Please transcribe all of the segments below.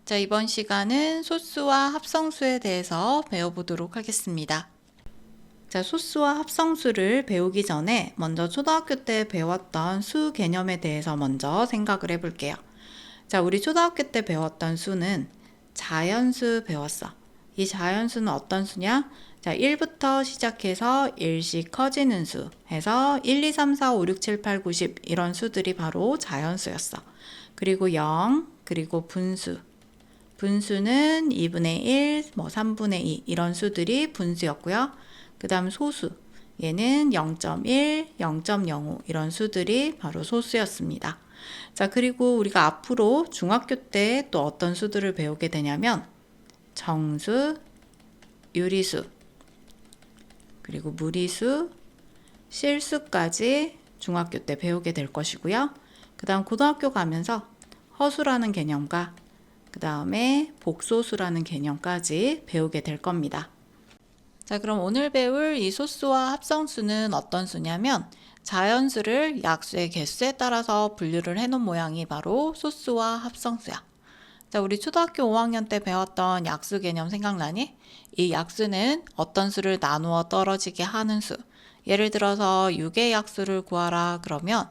자, 이번 시간은 소수와 합성수에 대해서 배워보도록 하겠습니다. 자, 소수와 합성수를 배우기 전에 먼저 초등학교 때 배웠던 수 개념에 대해서 먼저 생각을 해볼게요. 자, 우리 초등학교 때 배웠던 수는 자연수 배웠어. 이 자연수는 어떤 수냐? 자, 1부터 시작해서 1씩 커지는 수 해서 1, 2, 3, 4, 5, 6, 7, 8, 9, 10 이런 수들이 바로 자연수였어. 그리고 0, 그리고 분수. 분수는 2분의 1, 3분의 2 이런 수들이 분수였고요. 그 다음 소수, 얘는 0.1, 0.05 이런 수들이 바로 소수였습니다. 자, 그리고 우리가 앞으로 중학교 때 또 어떤 수들을 배우게 되냐면 정수, 유리수, 그리고 무리수, 실수까지 중학교 때 배우게 될 것이고요. 그 다음 고등학교 가면서 허수라는 개념과 그 다음에 복소수라는 개념까지 배우게 될 겁니다. 자, 그럼 오늘 배울 이 소수와 합성수는 어떤 수냐면 자연수를 약수의 개수에 따라서 분류를 해놓은 모양이 바로 소수와 합성수야. 자, 우리 초등학교 5학년 때 배웠던 약수 개념 생각나니? 이 약수는 어떤 수를 나누어 떨어지게 하는 수. 예를 들어서 6의 약수를 구하라 그러면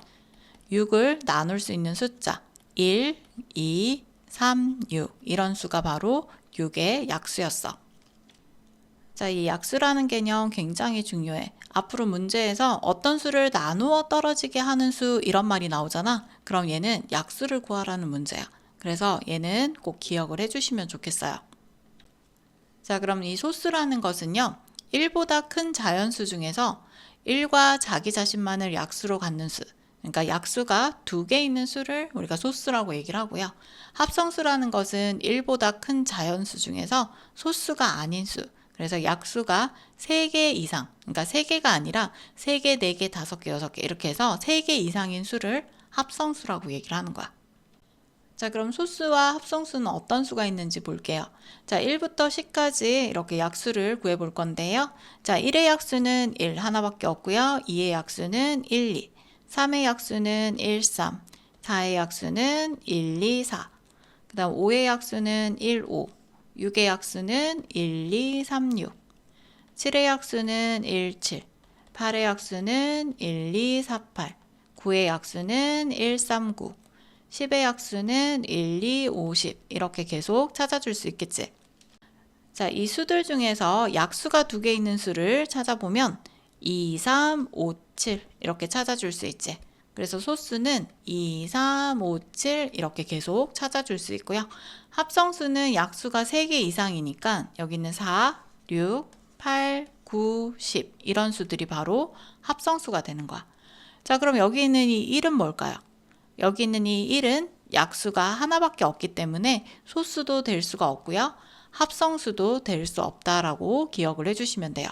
6을 나눌 수 있는 숫자 1, 2, 3, 6 이런 수가 바로 6의 약수였어. 자, 이 약수라는 개념 굉장히 중요해. 앞으로 문제에서 어떤 수를 나누어 떨어지게 하는 수 이런 말이 나오잖아. 그럼 얘는 약수를 구하라는 문제야. 그래서 얘는 꼭 기억을 해주시면 좋겠어요. 자, 그럼 이 소수라는 것은요. 1보다 큰 자연수 중에서 1과 자기 자신만을 약수로 갖는 수. 그러니까 약수가 2개 있는 수를 우리가 소수라고 얘기를 하고요. 합성수라는 것은 1보다 큰 자연수 중에서 소수가 아닌 수. 그래서 약수가 3개 이상, 그러니까 3개가 아니라 3개, 4개, 5개, 6개 이렇게 해서 3개 이상인 수를 합성수라고 얘기를 하는 거야. 자, 그럼 소수와 합성수는 어떤 수가 있는지 볼게요. 자, 1부터 10까지 이렇게 약수를 구해 볼 건데요. 자, 1의 약수는 1 하나밖에 없고요. 2의 약수는 1, 2, 3의 약수는 1, 3, 4의 약수는 1, 2, 4, 그 다음 5의 약수는 1, 5, 6의 약수는 1, 2, 3, 6, 7의 약수는 1, 7, 8의 약수는 1, 2, 4, 8, 9의 약수는 1, 3, 9, 10의 약수는 1, 2, 5, 10 이렇게 계속 찾아줄 수 있겠지. 자, 이 수들 중에서 약수가 2개 있는 수를 찾아보면 2, 3, 5, 7 이렇게 찾아줄 수 있지. 그래서 소수는 2, 3, 5, 7 이렇게 계속 찾아줄 수 있고요. 합성수는 약수가 3개 이상이니까 여기는 4, 6, 8, 9, 10 이런 수들이 바로 합성수가 되는 거야. 자, 그럼 여기 있는 이 1은 뭘까요? 여기 있는 이 1은 약수가 하나밖에 없기 때문에 소수도 될 수가 없고요. 합성수도 될 수 없다라고 기억을 해주시면 돼요.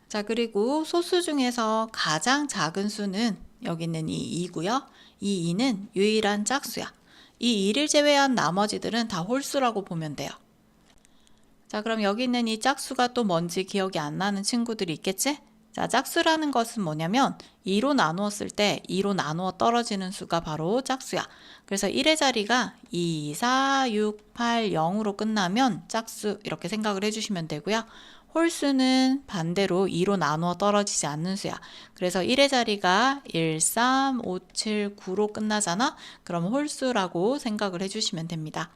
자, 그리고 소수 중에서 가장 작은 수는 여기 있는 이 2고요. 이 2는 유일한 짝수야. 이 2를 제외한 나머지들은 다 홀수라고 보면 돼요. 자, 그럼 여기 있는 이 짝수가 또 뭔지 기억이 안 나는 친구들이 있겠지? 자, 짝수라는 것은 뭐냐면 2로 나누었을 때 2로 나누어 떨어지는 수가 바로 짝수야. 그래서 1의 자리가 2, 4, 6, 8, 0으로 끝나면 짝수 이렇게 생각을 해주시면 되고요. 홀수는 반대로 2로 나누어 떨어지지 않는 수야. 그래서 1의 자리가 1, 3, 5, 7, 9로 끝나잖아. 그럼 홀수라고 생각을 해주시면 됩니다.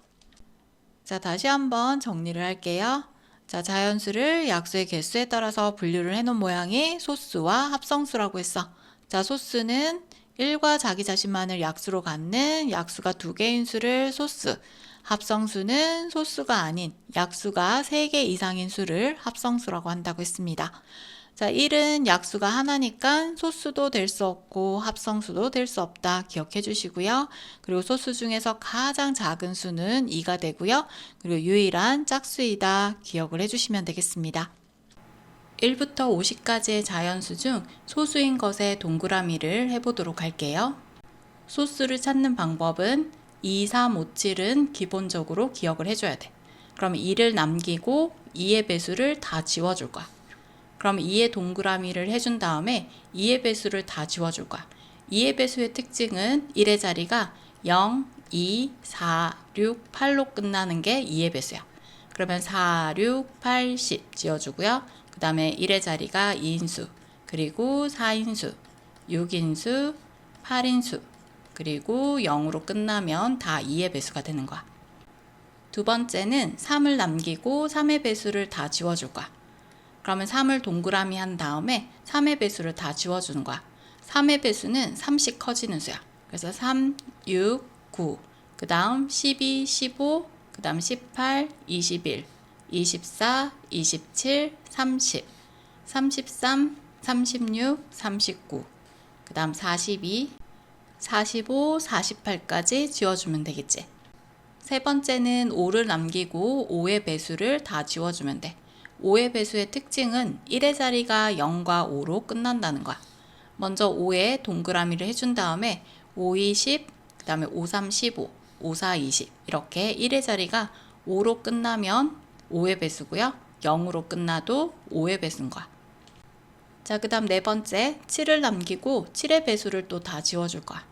자, 다시 한번 정리를 할게요. 자, 자연수를 약수의 개수에 따라서 분류를 해놓은 모양이 소수와 합성수라고 했어. 자, 소수는 1과 자기 자신만을 약수로 갖는 약수가 2개인 수를 소수, 합성수는 소수가 아닌 약수가 3개 이상인 수를 합성수라고 한다고 했습니다. 자, 1은 약수가 하나니까 소수도 될 수 없고 합성수도 될 수 없다 기억해 주시고요. 그리고 소수 중에서 가장 작은 수는 2가 되고요. 그리고 유일한 짝수이다 기억을 해주시면 되겠습니다. 1부터 50까지의 자연수 중 소수인 것의 동그라미를 해보도록 할게요. 소수를 찾는 방법은 2, 3, 5, 7은 기본적으로 기억을 해줘야 돼. 그럼 2를 남기고 2의 배수를 다 지워줄 거야. 그럼 2의 동그라미를 해준 다음에 2의 배수를 다 지워줄 거야. 2의 배수의 특징은 1의 자리가 0, 2, 4, 6, 8로 끝나는 게 2의 배수야. 그러면 4, 6, 8, 10 지어주고요. 그 다음에 1의 자리가 2인수, 그리고 4인수, 6인수, 8인수, 그리고 0으로 끝나면 다 2의 배수가 되는 거야. 두 번째는 3을 남기고 3의 배수를 다 지워줄 거야. 그러면 3을 동그라미 한 다음에 3의 배수를 다 지워주는 거야. 3의 배수는 3씩 커지는 수야. 그래서 3, 6, 9, 그 다음 12, 15, 그 다음 18, 21, 24, 27, 30, 33, 36, 39, 그 다음 42, 45, 48까지 지워주면 되겠지. 세 번째는 5를 남기고 5의 배수를 다 지워주면 돼. 5의 배수의 특징은 1의 자리가 0과 5로 끝난다는 거야. 먼저 5에 동그라미를 해준 다음에 5, 2, 10, 그 다음에 5, 3, 15, 5, 4, 20 이렇게 1의 자리가 5로 끝나면 5의 배수고요. 0으로 끝나도 5의 배수인 거야. 자, 그 다음 네 번째 7을 남기고 7의 배수를 또 다 지워줄 거야.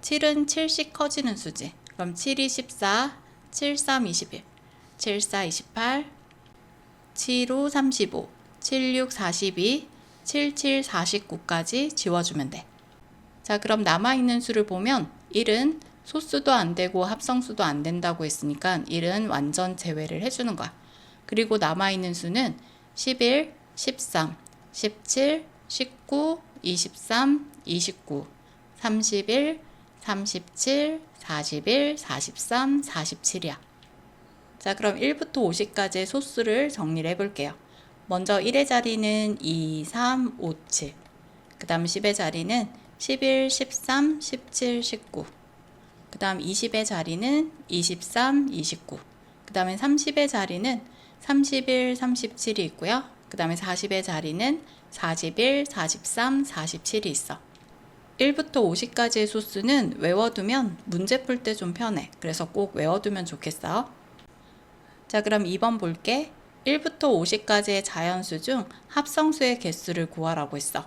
7은 7씩 커지는 수지. 그럼 7, 2, 14, 7, 3, 21, 7, 4, 28, 7, 5, 35, 7, 6, 42, 7, 7, 49까지 지워주면 돼. 자, 그럼 남아있는 수를 보면 1은 소수도 안 되고 합성수도 안 된다고 했으니까 1은 완전 제외를 해주는 거야. 그리고 남아있는 수는 11, 13, 17, 19, 23, 29, 31, 37, 41, 43, 47이야. 자, 그럼 1부터 50까지의 소수를 정리를 해볼게요. 먼저 1의 자리는 2, 3, 5, 7. 그 다음 10의 자리는 11, 13, 17, 19. 그 다음 20의 자리는 23, 29. 그 다음에 30의 자리는 31, 37이 있고요. 그 다음에 40의 자리는 41, 43, 47이 있어. 1부터 50까지의 소수는 외워두면 문제 풀 때 좀 편해. 그래서 꼭 외워두면 좋겠어. 자, 그럼 2번 볼게. 1부터 50까지의 자연수 중 합성수의 개수를 구하라고 했어.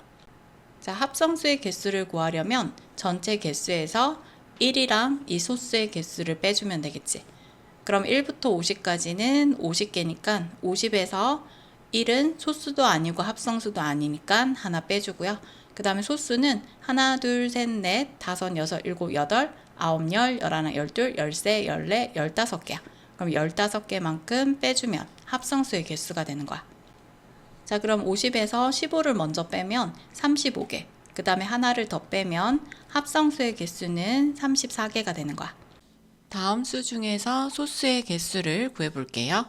자, 합성수의 개수를 구하려면 전체 개수에서 1이랑 이 소수의 개수를 빼주면 되겠지. 그럼 1부터 50까지는 50개니까 50에서 1은 소수도 아니고 합성수도 아니니까 하나 빼주고요. 그 다음에 소수는 하나, 둘, 셋, 넷, 다섯, 여섯, 일곱, 여덟, 아홉, 열, 열하나, 열둘, 열세, 열네, 15개야. 그럼 15개만큼 빼주면 합성수의 개수가 되는 거야. 자, 그럼 50에서 15를 먼저 빼면 35개. 그 다음에 하나를 더 빼면 합성수의 개수는 34개가 되는 거야. 다음 수 중에서 소수의 개수를 구해볼게요.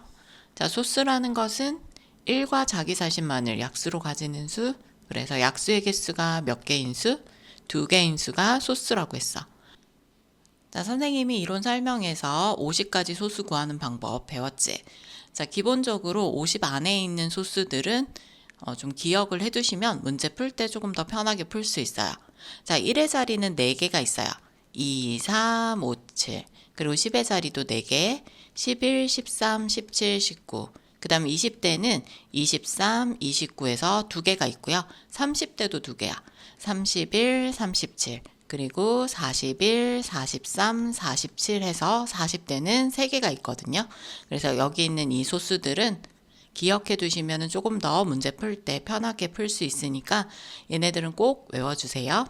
자, 소수라는 것은 1과 자기자신만을 약수로 가지는 수, 그래서 약수의 개수가 몇 개인 수? 2개인 수가 소수라고 했어. 자, 선생님이 이론 설명에서 50까지 소수 구하는 방법 배웠지? 자, 기본적으로 50 안에 있는 소수들은 좀 기억을 해두시면 문제 풀 때 조금 더 편하게 풀 수 있어요. 자, 1의 자리는 4개가 있어요. 2, 3, 5, 7. 그리고 10의 자리도 4개, 11, 13, 17, 19. 그 다음 20대는 23, 29에서 2개가 있고요. 30대도 2개야. 31, 37. 그리고 41, 43, 47 해서 40대는 3개가 있거든요. 그래서 여기 있는 이 소수들은 기억해 두시면 조금 더 문제 풀 때 편하게 풀 수 있으니까 얘네들은 꼭 외워주세요.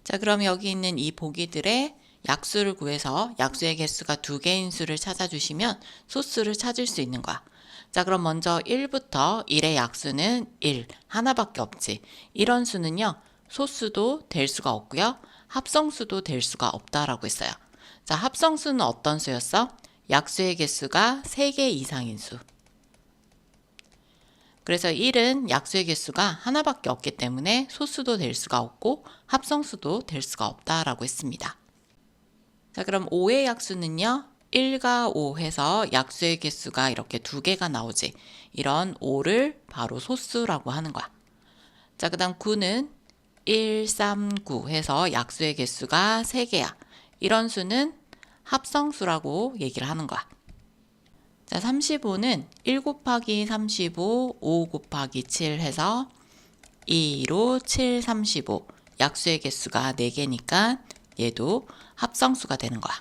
자, 그럼 여기 있는 이 보기들의 약수를 구해서 약수의 개수가 2개인 수를 찾아주시면 소수를 찾을 수 있는 거야. 자, 그럼 먼저 1부터 1의 약수는 1, 하나밖에 없지. 이런 수는요, 소수도 될 수가 없고요. 합성수도 될 수가 없다라고 했어요. 자, 합성수는 어떤 수였어? 약수의 개수가 3개 이상인 수. 그래서 1은 약수의 개수가 하나밖에 없기 때문에 소수도 될 수가 없고 합성수도 될 수가 없다라고 했습니다. 자, 그럼 5의 약수는요. 1과 5 해서 약수의 개수가 이렇게 2개가 나오지. 이런 5를 바로 소수라고 하는 거야. 자, 그 다음 9는 1, 3, 9 해서 약수의 개수가 3개야. 이런 수는 합성수라고 얘기를 하는 거야. 자, 35는 1 곱하기 35, 5 곱하기 7 해서 2로 7, 35. 약수의 개수가 4개니까 얘도 합성수가 되는 거야.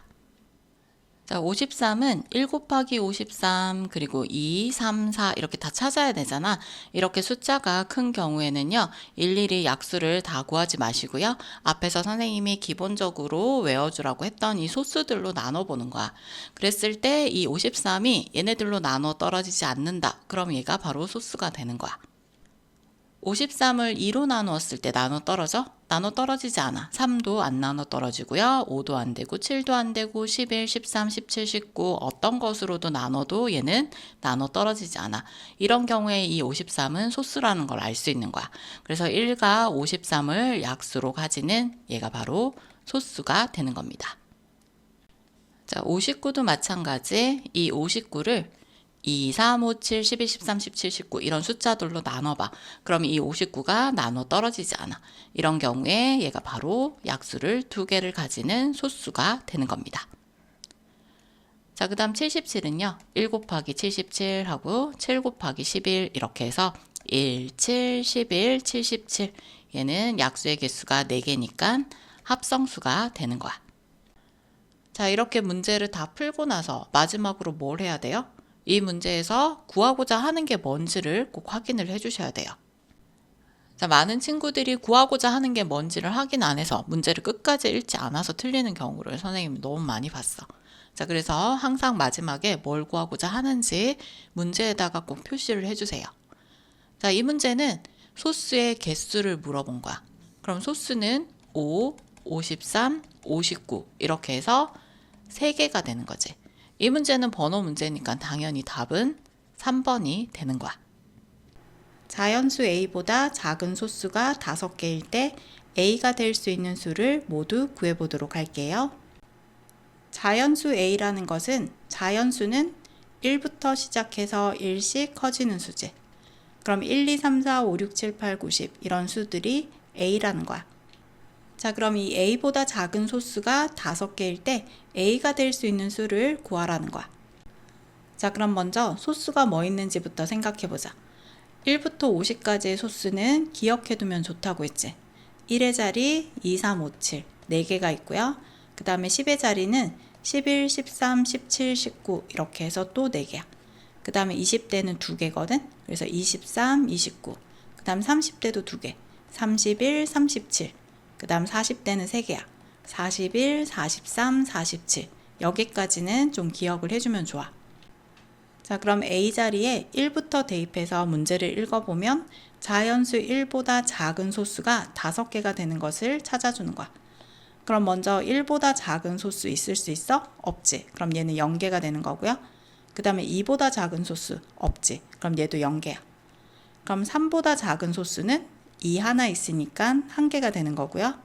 자, 53은 1 곱하기 53 그리고 2, 3, 4 이렇게 다 찾아야 되잖아. 이렇게 숫자가 큰 경우에는요. 일일이 약수를 다 구하지 마시고요. 앞에서 선생님이 기본적으로 외워주라고 했던 이 소수들로 나눠보는 거야. 그랬을 때 이 53이 얘네들로 나눠 떨어지지 않는다. 그럼 얘가 바로 소수가 되는 거야. 53을 2로 나누었을 때 나눠 떨어져? 나눠 떨어지지 않아. 3도 안 나눠 떨어지고요. 5도 안 되고 7도 안 되고 11, 13, 17, 19 어떤 것으로도 나눠도 얘는 나눠 떨어지지 않아. 이런 경우에 이 53은 소수라는 걸 알 수 있는 거야. 그래서 1과 53을 약수로 가지는 얘가 바로 소수가 되는 겁니다. 자, 59도 마찬가지. 이 59를 2, 3, 5, 7, 12, 13, 17, 19 이런 숫자들로 나눠봐. 그럼 이 59가 나눠 떨어지지 않아. 이런 경우에 얘가 바로 약수를 2개를 가지는 소수가 되는 겁니다. 자, 그 다음 77은요. 1 곱하기 77 하고 7 곱하기 11 이렇게 해서 1, 7, 11, 77 얘는 약수의 개수가 4개니까 합성수가 되는 거야. 자, 이렇게 문제를 다 풀고 나서 마지막으로 뭘 해야 돼요? 이 문제에서 구하고자 하는 게 뭔지를 꼭 확인을 해주셔야 돼요. 자, 많은 친구들이 구하고자 하는 게 뭔지를 확인 안 해서 문제를 끝까지 읽지 않아서 틀리는 경우를 선생님이 너무 많이 봤어. 자, 그래서 항상 마지막에 뭘 구하고자 하는지 문제에다가 꼭 표시를 해주세요. 자, 이 문제는 소수의 개수를 물어본 거야. 그럼 소수는 5, 53, 59 이렇게 해서 3개가 되는 거지. 이 문제는 번호 문제니까 당연히 답은 3번이 되는 거야. 자연수 a보다 작은 소수가 5개일 때 a가 될 수 있는 수를 모두 구해보도록 할게요. 자연수 a라는 것은 자연수는 1부터 시작해서 1씩 커지는 수지. 그럼 1, 2, 3, 4, 5, 6, 7, 8, 9, 10 이런 수들이 a라는 거야. 자, 그럼 이 a보다 작은 소수가 5개일 때 a가 될 수 있는 수를 구하라는 거야. 자, 그럼 먼저 소수가 뭐 있는지부터 생각해보자. 1부터 50까지의 소수는 기억해두면 좋다고 했지. 1의 자리 2, 3, 5, 7 4개가 있고요. 그 다음에 10의 자리는 11, 13, 17, 19 이렇게 해서 또 4개야. 그 다음에 20대는 2개거든. 그래서 23, 29. 그 다음 30대도 2개. 31, 37. 그 다음 40대는 3개야. 41, 43, 47. 여기까지는 좀 기억을 해주면 좋아. 자, 그럼 A 자리에 1부터 대입해서 문제를 읽어보면 자연수 1보다 작은 소수가 5개가 되는 것을 찾아주는 거야. 그럼 먼저 1보다 작은 소수 있을 수 있어? 없지. 그럼 얘는 0개가 되는 거고요. 그 다음에 2보다 작은 소수 없지. 그럼 얘도 0개야. 그럼 3보다 작은 소수는 2 하나 있으니까 1개가 되는 거고요.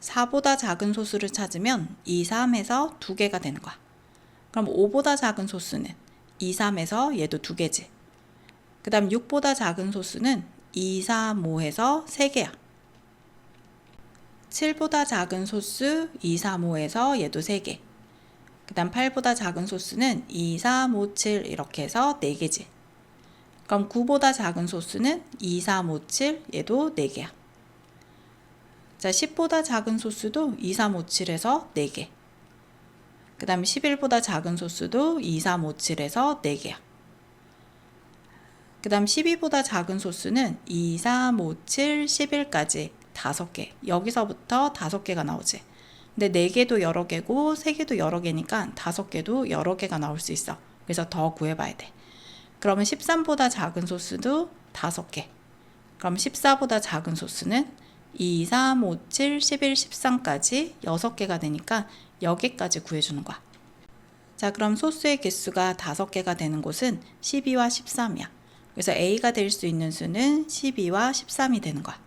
4보다 작은 소수를 찾으면 2, 3에서 2개가 되는 거야. 그럼 5보다 작은 소수는 2, 3에서 얘도 2개지. 그 다음 6보다 작은 소수는 2, 3, 5에서 3개야. 7보다 작은 소수 2, 3, 5에서 얘도 3개. 그 다음 8보다 작은 소수는 2, 3, 5, 7 이렇게 해서 4개지. 그럼 9보다 작은 소수는 2, 3, 5, 7 얘도 4개야. 자, 10보다 작은 소수도 2, 3, 5, 7에서 4개. 그 다음에 11보다 작은 소수도 2, 3, 5, 7에서 4개야. 그 다음 12보다 작은 소수는 2, 3, 5, 7, 11까지 5개. 여기서부터 5개가 나오지. 근데 4개도 여러 개고 3개도 여러 개니까 5개도 여러 개가 나올 수 있어. 그래서 더 구해봐야 돼. 그러면 13보다 작은 소수도 5개. 그럼 14보다 작은 소수는 2, 3, 5, 7, 11, 13까지 6개가 되니까 여기까지 구해주는 거야. 자, 그럼 소수의 개수가 5개가 되는 곳은 12와 13이야. 그래서 A가 될 수 있는 수는 12와 13이 되는 거야.